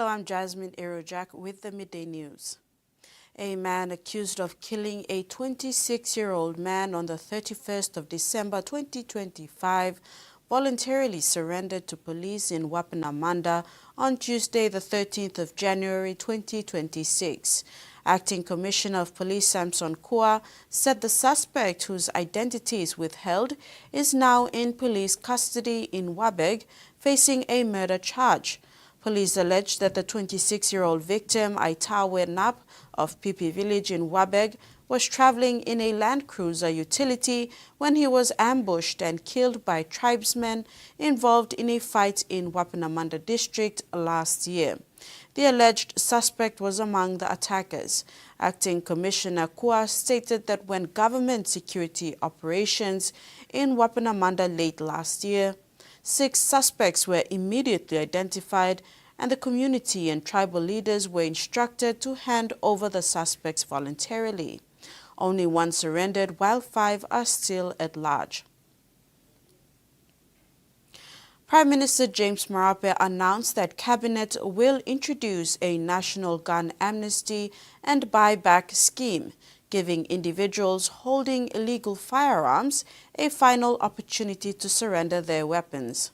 I'm Jasmine Erojak with the Midday News. A man accused of killing a 26-year-old man on the 31st of December 2025 voluntarily surrendered to police in Wapenamanda on Tuesday, the 13th of January 2026. Acting Commissioner of Police Samson Kua said the suspect, whose identity is withheld, is now in police custody in Wabeg, facing a murder charge. Police alleged that the 26-year-old victim, Aitawe Nap, of Pipi Village in Wabeg, was traveling in a Land Cruiser utility when he was ambushed and killed by tribesmen involved in a fight in Wapenamanda district last year. The alleged suspect was among the attackers. Acting Commissioner Kua stated that when government security operations in Wapenamanda late last year, 6 suspects were immediately identified and the community and tribal leaders were instructed to hand over the suspects voluntarily. Only 1 surrendered, while 5 are still at large. Prime Minister James Marape announced that Cabinet will introduce a national gun amnesty and buyback scheme, giving individuals holding illegal firearms a final opportunity to surrender their weapons.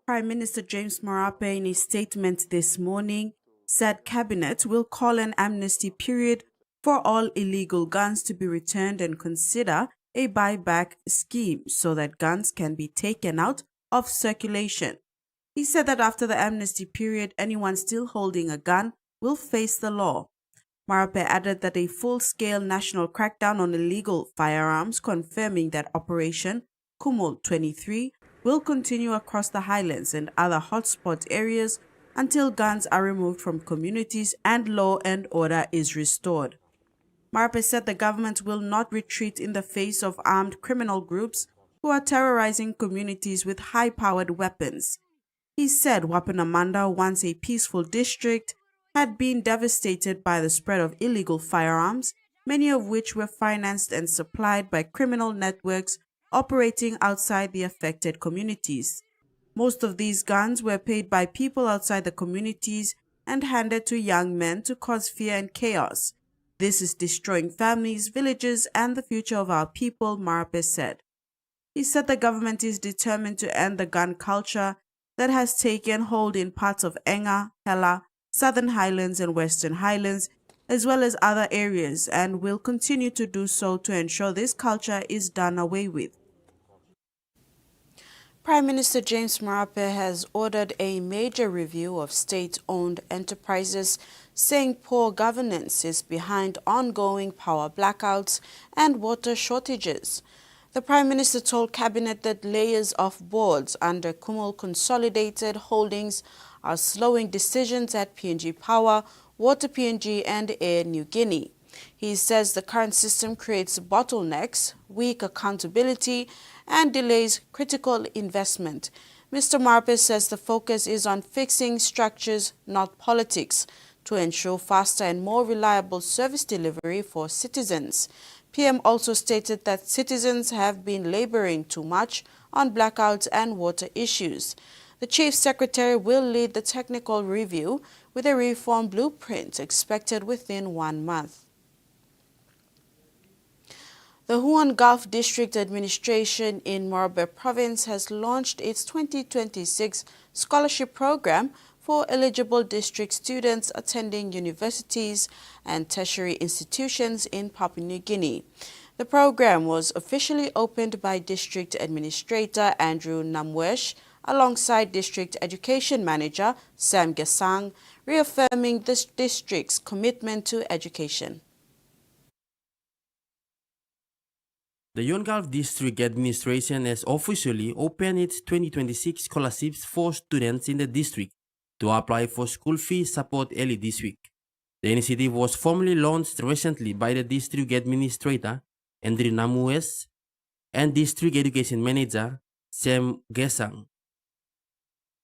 Prime Minister James Marape, in a statement this morning, said Cabinet will call an amnesty period for all illegal guns to be returned and consider a buyback scheme so that guns can be taken out of circulation. He said that after the amnesty period, anyone still holding a gun will face the law. Marape added that a full-scale national crackdown on illegal firearms, confirming that Operation Kumul 23 will continue across the highlands and other hotspot areas until guns are removed from communities and law and order is restored. Marape said the government will not retreat in the face of armed criminal groups who are terrorizing communities with high-powered weapons. He said Wapenamanda, once a peaceful district, had been devastated by the spread of illegal firearms, many of which were financed and supplied by criminal networks operating outside the affected communities. Most of these guns were paid by people outside the communities and handed to young men to cause fear and chaos. This is destroying families, villages, and the future of our people, Marape said. He said the government is determined to end the gun culture that has taken hold in parts of Enga, Hela, Southern Highlands, and Western Highlands, as well as other areas, and will continue to do so to ensure this culture is done away with. Prime Minister James Marape has ordered a major review of state-owned enterprises, saying poor governance is behind ongoing power blackouts and water shortages. The Prime Minister told Cabinet that layers of boards under Kumul Consolidated Holdings are slowing decisions at PNG Power, Water PNG, and Air New Guinea. He says the current system creates bottlenecks, weak accountability, and delays critical investment. Mr. Marape says the focus is on fixing structures, not politics, to ensure faster and more reliable service delivery for citizens. PM also stated that citizens have been laboring too much on blackouts and water issues. The Chief Secretary will lead the technical review with a reform blueprint expected within 1 month. The Huon Gulf District Administration in Morobe Province has launched its 2026 scholarship program for eligible district students attending universities and tertiary institutions in Papua New Guinea. The program was officially opened by District Administrator Andrew Namwesh alongside District Education Manager Sam Gesang, reaffirming the district's commitment to education. The Huon Gulf District Administration has officially opened its 2026 scholarships for students in the district to apply for school fee support early this week. The initiative was formally launched recently by the District Administrator Andrew Namues and District Education Manager Sam Gesang.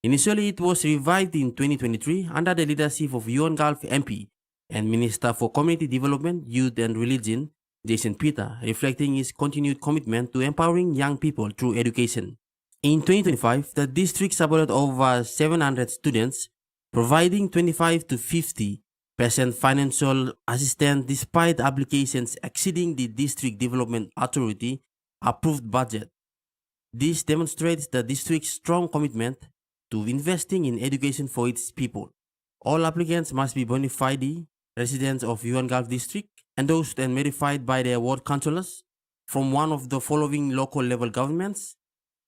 Initially, it was revived in 2023 under the leadership of Huon Gulf MP and Minister for Community Development, Youth and Religion, Jason Peter, reflecting his continued commitment to empowering young people through education. In 2025, the district supported over 700 students, providing 25 to 50% financial assistance despite applications exceeding the District Development Authority approved budget. This demonstrates the district's strong commitment to investing in education for its people. All applicants must be bona fide residents of Yuan Gulf District, endorsed and verified by their ward councillors from one of the following local level governments: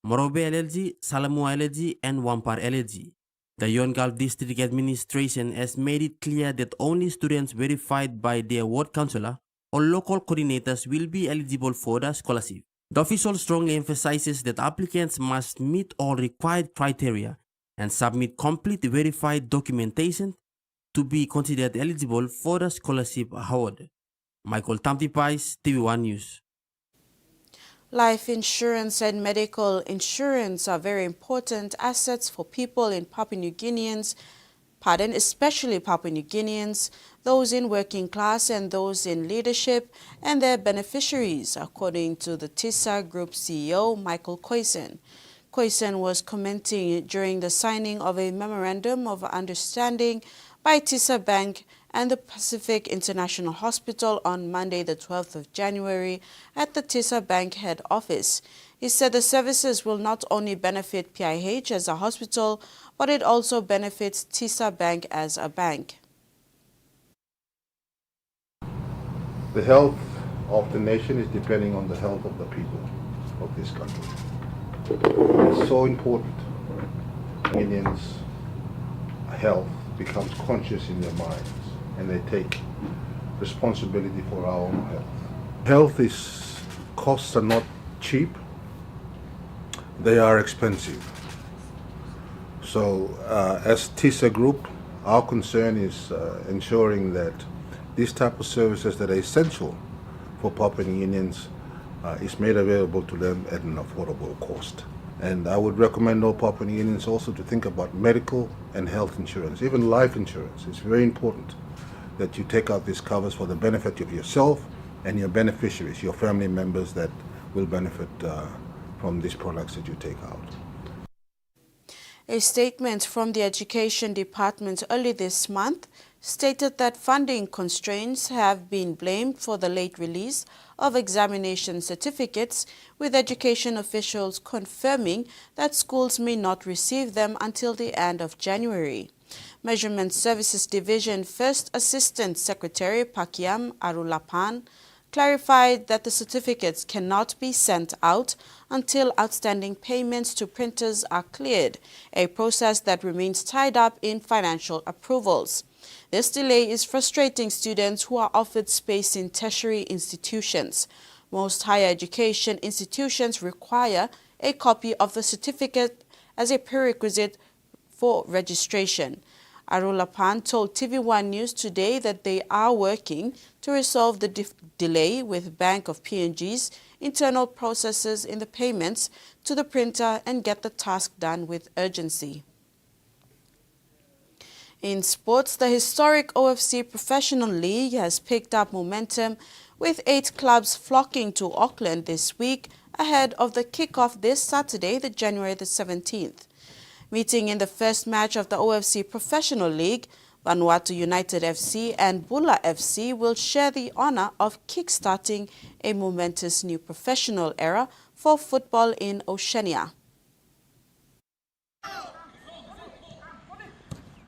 Morobe LLG, Salamu LLG, and Wampar LLG. The Yuan Gulf District Administration has made it clear that only students verified by their ward councillor or local coordinators will be eligible for the scholarship. The official strongly emphasizes that applicants must meet all required criteria and submit complete verified documentation to be considered eligible for the scholarship award. Michael Tamtipais, TV1 News. Life insurance and medical insurance are very important assets for people in especially Papua New Guineans, those in working class and those in leadership and their beneficiaries, according to the TISA Group CEO, Michael Khoisen. Khoisen was commenting during the signing of a memorandum of understanding by TISA Bank and the Pacific International Hospital on Monday, the 12th of January, at the TISA Bank head office. He said the services will not only benefit PIH as a hospital, but it also benefits TISA Bank as a bank. The health of the nation is depending on the health of the people of this country. It's so important. Indians' health becomes conscious in their minds, and they take responsibility for our own health. Costs are not cheap, they are expensive. So as TISA Group, our concern is ensuring that these type of services that are essential for Papua New Guineans is made available to them at an affordable cost. And I would recommend all Papua New Guineans also to think about medical and health insurance, even life insurance. It's very important that you take out these covers for the benefit of yourself and your beneficiaries, your family members that will benefit from these products that you take out. A statement from the Education Department early this month stated that funding constraints have been blamed for the late release of examination certificates, with education officials confirming that schools may not receive them until the end of January. Measurement Services Division First Assistant Secretary Pakiam Arulapan clarified that the certificates cannot be sent out until outstanding payments to printers are cleared, a process that remains tied up in financial approvals. This delay is frustrating students who are offered space in tertiary institutions. Most higher education institutions require a copy of the certificate as a prerequisite for registration. Arulapan told TV1 News today that they are working to resolve the delay with Bank of PNG's internal processes in the payments to the printer and get the task done with urgency. In sports, the historic OFC Professional League has picked up momentum, with 8 clubs flocking to Auckland this week ahead of the kickoff this Saturday, January the 17th. Meeting in the first match of the OFC Professional League, Vanuatu United FC and Bula FC will share the honor of kick-starting a momentous new professional era for football in Oceania.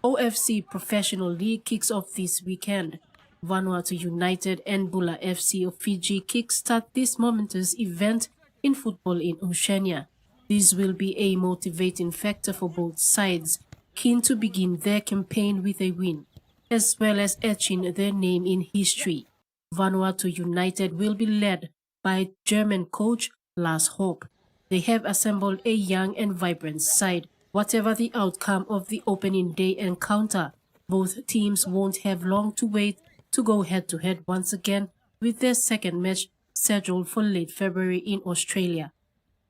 OFC Professional League kicks off this weekend. Vanuatu United and Bula FC of Fiji kickstart this momentous event in football in Oceania. This will be a motivating factor for both sides, keen to begin their campaign with a win, as well as etching their name in history. Vanuatu United will be led by German coach Lars Hope. They have assembled a young and vibrant side. Whatever the outcome of the opening day encounter, both teams won't have long to wait to go head-to-head once again, with their second match scheduled for late February in Australia.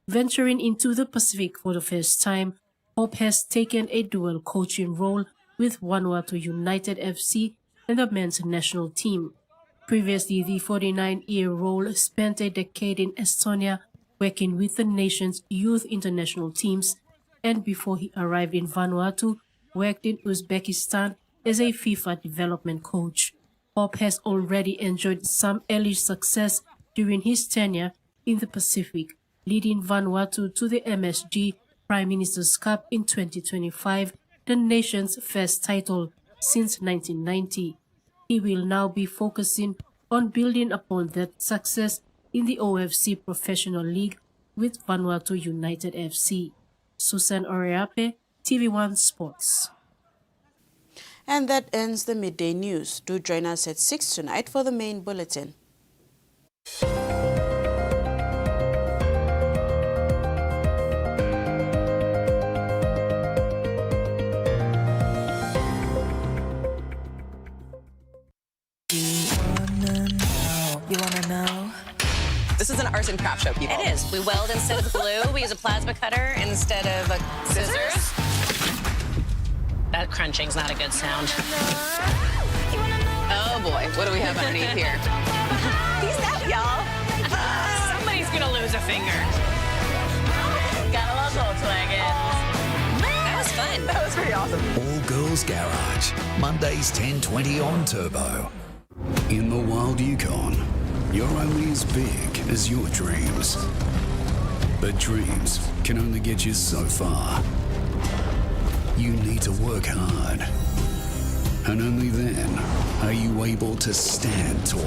Venturing into the Pacific for the first time, Hope has taken a dual coaching role with Vanuatu United FC and the men's national team. Previously, the 49-year-old spent a decade in Estonia working with the nation's youth international teams, and before he arrived in Vanuatu, worked in Uzbekistan as a FIFA development coach. Bob has already enjoyed some early success during his tenure in the Pacific, leading Vanuatu to the MSG Prime Minister's Cup in 2025, the nation's first title since 1990. He will now be focusing on building upon that success in the OFC Professional League with Vanuatu United FC. Susan Oreape, TV1 Sports. And that ends the midday news. Do join us at 6 tonight for the main bulletin. You wanna know? This is an arts and craft show, people. It is. We weld instead of glue. We use a plasma cutter instead of scissors. That crunching's not a good sound. Oh boy, what do we have underneath here? Peace out, y'all. Somebody's gonna lose a finger. Gotta love Volkswagens. That was fun. That was pretty awesome. All Girls Garage, Mondays 10:20 on Turbo. In the wild Yukon, you're only as big as your dreams. But dreams can only get you so far. You need to work hard. And only then are you able to stand tall.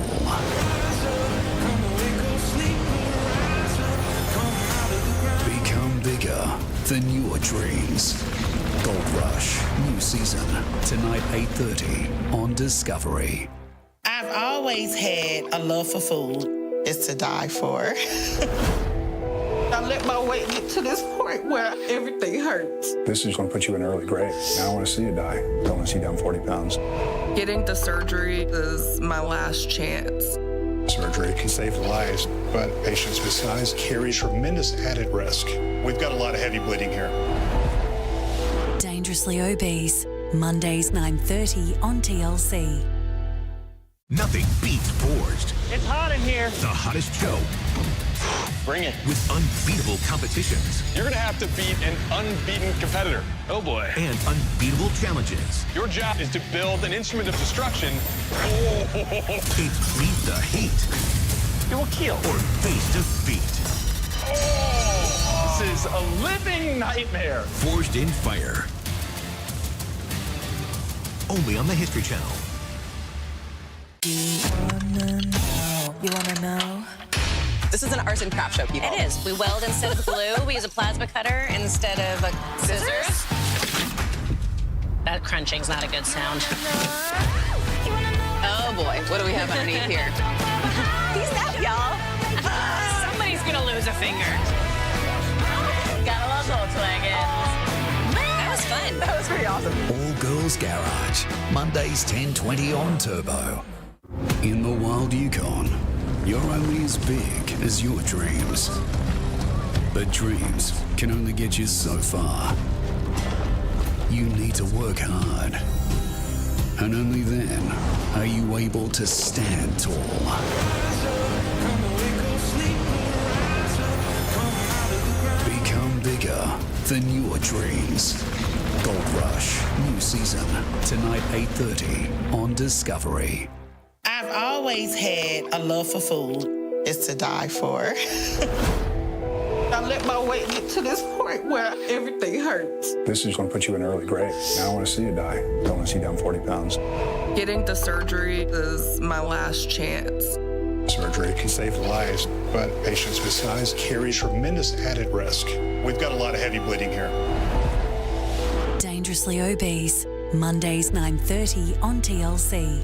Become bigger than your dreams. Gold Rush, new season, tonight 8:30 on Discovery. I've always had a love for food. It's to die for. I let my weight get to this point where everything hurts. This is going to put you in an early grave. Now I want to see you die. I don't want to see you down 40 pounds. Getting the surgery is my last chance. Surgery can save lives, but patients with size carry tremendous added risk. We've got a lot of heavy bleeding here. Dangerously Obese, Mondays 9:30 on TLC. Nothing beats Forged. It's hot in here. The hottest show. Bring it. With unbeatable competitions. You're going to have to beat an unbeaten competitor. Oh, boy. And unbeatable challenges. Your job is to build an instrument of destruction. It's Beat the Heat. It will kill. Or Face Defeat. Oh, this is a living nightmare. Forged in Fire. Only on the History Channel. You wanna know? This is an arts and craft show, people. It is. We weld instead of glue. We use a plasma cutter instead of scissors. That crunching's not a good sound. Oh boy, what do we have underneath here? Peace out, y'all. Somebody's gonna lose a finger. Gotta love Volkswagens. That was fun. That was pretty awesome. All Girls Garage, Mondays 10:20 on Turbo. In the wild Yukon, you're only as big as your dreams. But dreams can only get you so far. You need to work hard. And only then are you able to stand tall. Become bigger than your dreams. Gold Rush, new season, tonight 8:30 on Discovery. I've always had a love for food. It's to die for. I let my weight get to this point where everything hurts. This is going to put you in an early grave. Now I want to see you die. I don't want to see you down 40 pounds. Getting the surgery is my last chance. Surgery can save lives, but patients with size carry tremendous added risk. We've got a lot of heavy bleeding here. Dangerously Obese, Mondays 9:30 on TLC.